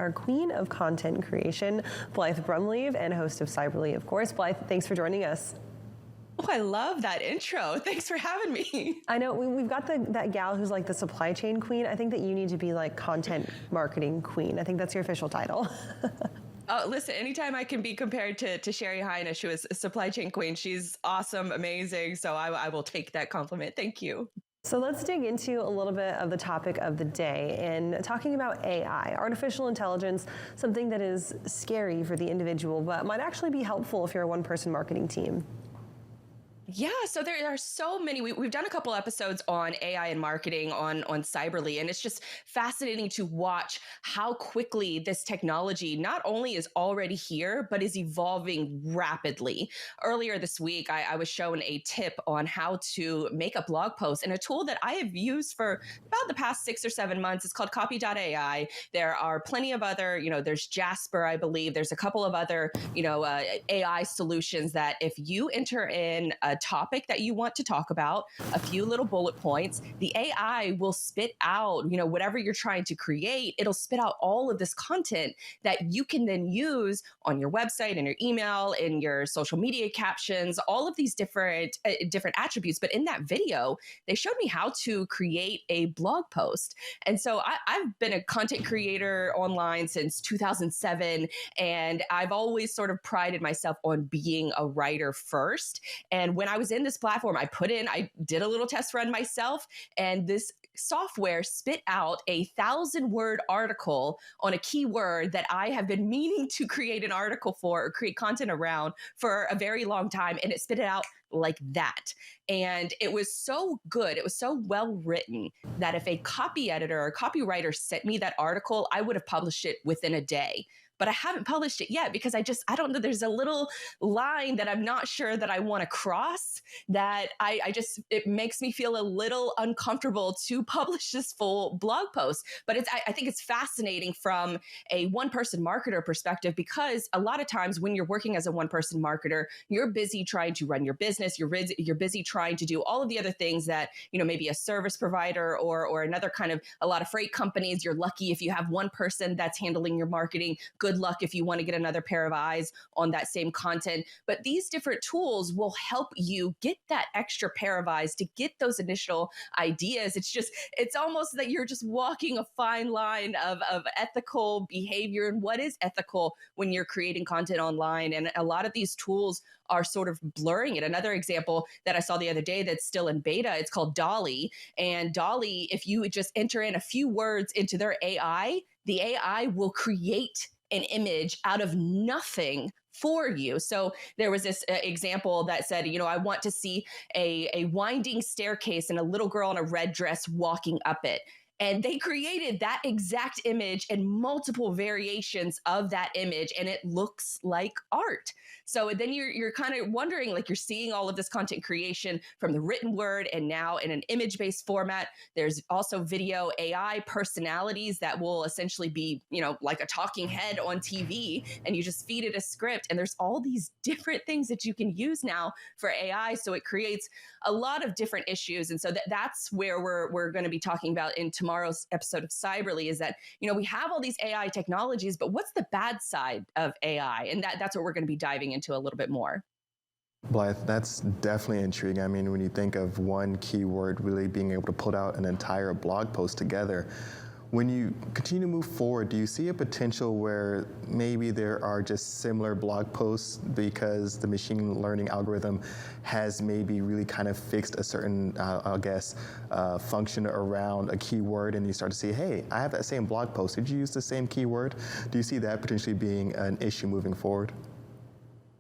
our queen of content creation, Blythe Brumleve, and host of Cyberly, of course. Blythe, thanks for joining us. Oh, I love that intro. Thanks for having me. I know we've got that gal who's like the supply chain queen. I think that you need to be like content marketing queen. I think that's your official title. Oh, listen, anytime I can be compared to Sherry Heinisch, who is a supply chain queen, she's awesome, amazing. So I will take that compliment. Thank you. So let's dig into a little bit of the topic of the day and talking about AI, artificial intelligence, something that is scary for the individual, but might actually be helpful if you're a one-person marketing team. Yeah, so there are so many. We've done a couple episodes on AI and marketing on Cyberly, and it's just fascinating to watch how quickly this technology not only is already here, but is evolving rapidly. Earlier this week, I was shown a tip on how to make a blog post, and a tool that I have used for about the past 6 or 7 months. It's called Copy.ai. There are plenty of other, there's Jasper, I believe. There's a couple of other, AI solutions that if you enter in a topic that you want to talk about, a few little bullet points, the AI will spit out, whatever you're trying to create, it'll spit out all of this content that you can then use on your website, in your email, in your social media captions, all of these different attributes. But in that video, they showed me how to create a blog post. And so I've been a content creator online since 2007, and I've always sort of prided myself on being a writer first. And when I was in this platform, I did a little test run myself, and this software spit out a 1,000-word article on a keyword that I have been meaning to create an article for or create content around for a very long time. And it spit it out like that. And it was so good. It was so well written that if a copy editor or copywriter sent me that article, I would have published it within a day. But I haven't published it yet because I don't know. There's a little line that I'm not sure that I want to cross, that it makes me feel a little uncomfortable to publish this full blog post. But I think it's fascinating from a one-person marketer perspective, because a lot of times when you're working as a one-person marketer, you're busy trying to run your business. You're busy trying to do all of the other things that, maybe a service provider or another kind of, a lot of freight companies, you're lucky if you have one person that's handling your marketing. Good luck if you want to get another pair of eyes on that same content. But these different tools will help you get that extra pair of eyes to get those initial ideas. It's almost that you're just walking a fine line of ethical behavior and what is ethical when you're creating content online. And a lot of these tools are sort of blurring it. Another example that I saw the other day that's still in beta, it's called DALL-E. And DALL-E, if you just enter in a few words into their AI, the AI will create an image out of nothing for you. So there was this example that said, I want to see a winding staircase and a little girl in a red dress walking up it. And they created that exact image and multiple variations of that image, and it looks like art. So then you're kind of wondering, like, you're seeing all of this content creation from the written word and now in an image-based format. There's also video AI personalities that will essentially be, like a talking head on TV, and you just feed it a script. And there's all these different things that you can use now for AI. So it creates a lot of different issues. And so that's where we're going to be talking about in tomorrow's episode of Cyberly, is that, we have all these AI technologies, but what's the bad side of AI? And that's what we're going to be diving into a little bit more. Blythe, that's definitely intriguing. I mean, when you think of one keyword really being able to put out an entire blog post together, when you continue to move forward, do you see a potential where maybe there are just similar blog posts because the machine learning algorithm has maybe really kind of fixed a certain, function around a keyword, and you start to see, hey, I have that same blog post. Did you use the same keyword? Do you see that potentially being an issue moving forward?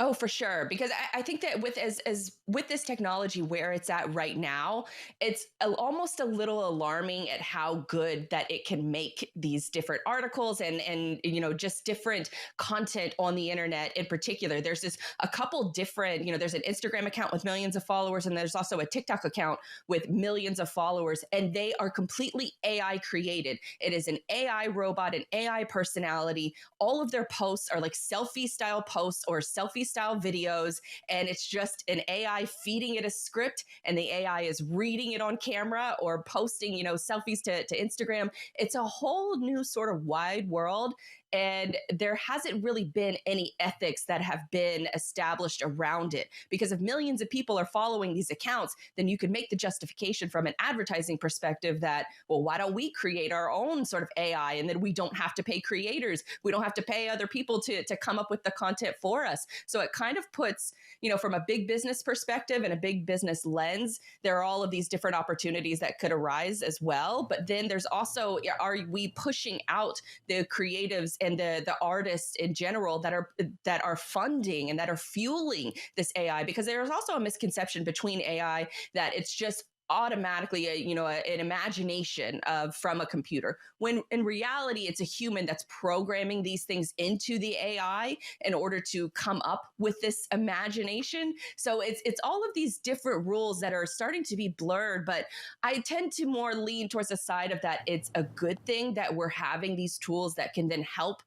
Oh, for sure. Because I think that with this technology where it's at right now, it's almost a little alarming at how good that it can make these different articles and just different content on the internet in particular. There's a couple different, there's an Instagram account with millions of followers, and there's also a TikTok account with millions of followers, and they are completely AI created. It is an AI robot, an AI personality. All of their posts are like selfie style posts or selfie style videos, and it's just an AI feeding it a script, and the AI is reading it on camera or posting, selfies to Instagram. It's a whole new sort of wide world. and there hasn't really been any ethics that have been established around it. Because if millions of people are following these accounts, then you could make the justification from an advertising perspective that, well, why don't we create our own sort of AI, and then we don't have to pay creators, we don't have to pay other people to come up with the content for us. So it kind of puts, from a big business perspective and a big business lens, there are all of these different opportunities that could arise as well. But then there's also, are we pushing out the creatives and the artists in general that are funding and that are fueling this AI? Because there's also a misconception between AI that it's just automatically an imagination from a computer, when in reality it's a human that's programming these things into the AI in order to come up with this imagination. So it's all of these different rules that are starting to be blurred, but I tend to more lean towards the side of that it's a good thing that we're having these tools that can then help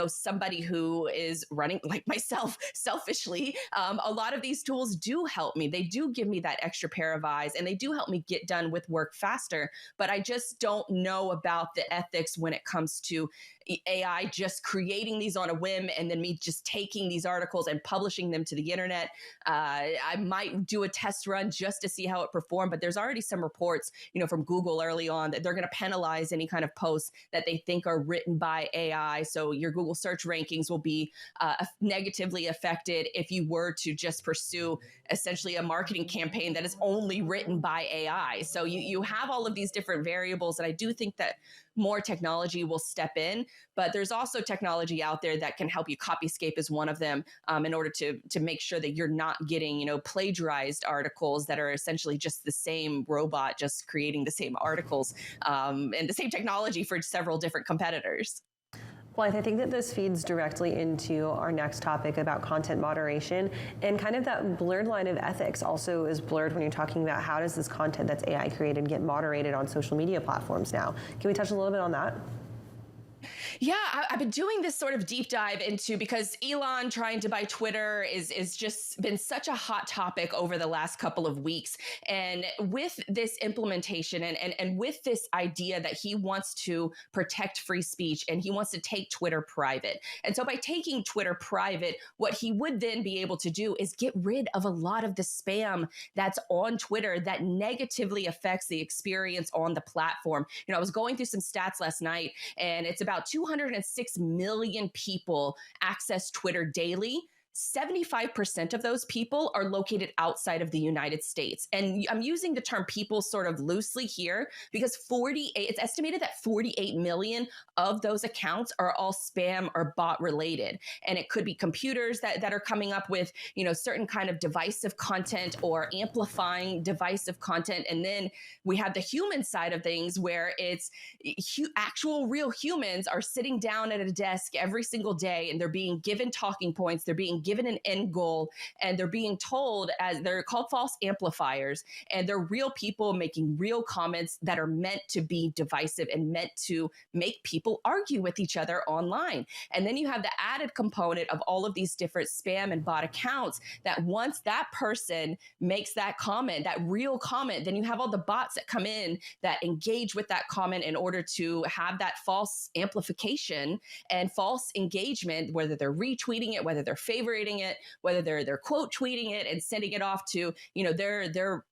somebody who is running, like myself, selfishly. A lot of these tools do help me. They do give me that extra pair of eyes, and they do help me get done with work faster. But I just don't know about the ethics when it comes to AI just creating these on a whim and then me just taking these articles and publishing them to the internet. I might do a test run just to see how it performed, but there's already some reports, from Google early on that they're going to penalize any kind of posts that they think are written by AI. So your Google search rankings will be negatively affected if you were to just pursue essentially a marketing campaign that is only written by AI. So you have all of these different variables, and I do think that more technology will step in, but there's also technology out there that can help you. Copyscape is one of them, in order to make sure that you're not getting, plagiarized articles that are essentially just the same robot, just creating the same articles, and the same technology for several different competitors. Well, I think that this feeds directly into our next topic about content moderation, and kind of that blurred line of ethics also is blurred when you're talking about how does this content that's AI created get moderated on social media platforms now. Can we touch a little bit on that? Yeah, I've been doing this sort of deep dive into, because Elon trying to buy Twitter is just been such a hot topic over the last couple of weeks. And with this implementation and with this idea that he wants to protect free speech and he wants to take Twitter private. And so by taking Twitter private, what he would then be able to do is get rid of a lot of the spam that's on Twitter that negatively affects the experience on the platform. I was going through some stats last night, and it's about 206 million people access Twitter daily. 75% of those people are located outside of the United States. And I'm using the term people sort of loosely here because it's estimated that 48 million of those accounts are all spam or bot related. And it could be computers that are coming up with, certain kind of divisive content or amplifying divisive content. And then we have the human side of things where it's actual real humans are sitting down at a desk every single day, and they're being given talking points. They're being given an end goal, and they're being told, as they're called false amplifiers, and they're real people making real comments that are meant to be divisive and meant to make people argue with each other online. And then you have the added component of all of these different spam and bot accounts that once that person makes that comment, that real comment, then you have all the bots that come in that engage with that comment in order to have that false amplification and false engagement, whether they're retweeting it, whether they're favoriting it, whether they're quote tweeting it and sending it off to, their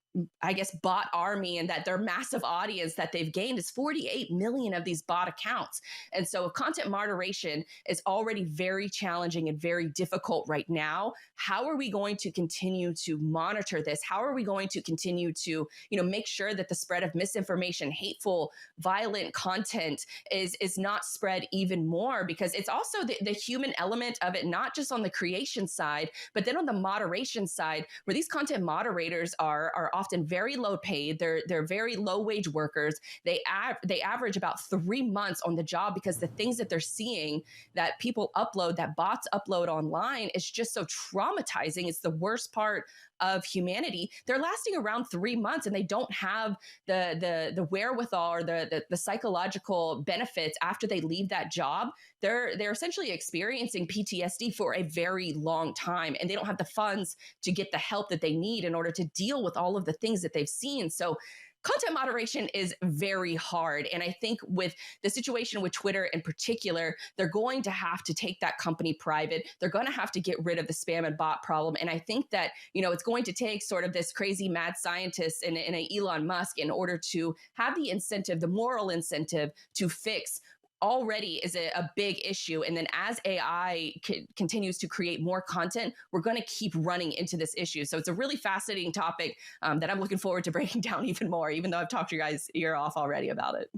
I guess, bot army, and that their massive audience that they've gained is 48 million of these bot accounts. And so content moderation is already very challenging and very difficult right now. How are we going to continue to monitor this? How are we going to continue to, make sure that the spread of misinformation, hateful, violent content is not spread even more? Because it's also the human element of it, not just on the creation side, but then on the moderation side, where these content moderators are often very low paid. They're very low wage workers. They average about 3 months on the job because the things that they're seeing that people upload, that bots upload online, is just so traumatizing. It's the worst part of humanity. They're lasting around 3 months, and they don't have the wherewithal or the psychological benefits after they leave that job. They're essentially experiencing PTSD for a very long time, and they don't have the funds to get the help that they need in order to deal with all of the things that they've seen. So content moderation is very hard. And I think with the situation with Twitter in particular, they're going to have to take that company private. They're going to have to get rid of the spam and bot problem. And I think that, it's going to take sort of this crazy mad scientist in a Elon Musk in order to have the incentive, the moral incentive to fix already is a big issue. And then as AI continues to create more content, we're going to keep running into this issue. So it's a really fascinating topic that I'm looking forward to breaking down even more, even though I've talked your guys' ear off already about it.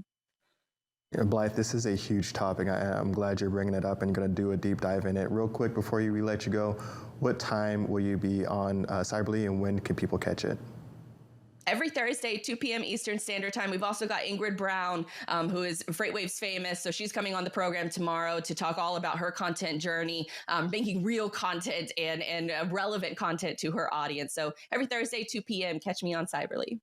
Yeah, Blythe, this is a huge topic. I'm glad you're bringing it up and going to do a deep dive in it. Real quick, before we let you go, what time will you be on Cyberly and when can people catch it? Every Thursday, 2 p.m. Eastern Standard Time. We've also got Ingrid Brown, who is FreightWaves famous. So she's coming on the program tomorrow to talk all about her content journey, making real content and relevant content to her audience. So every Thursday, 2 p.m., catch me on Cyberly.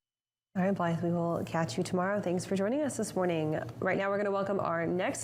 All right, Blythe, we will catch you tomorrow. Thanks for joining us this morning. Right now, we're going to welcome our next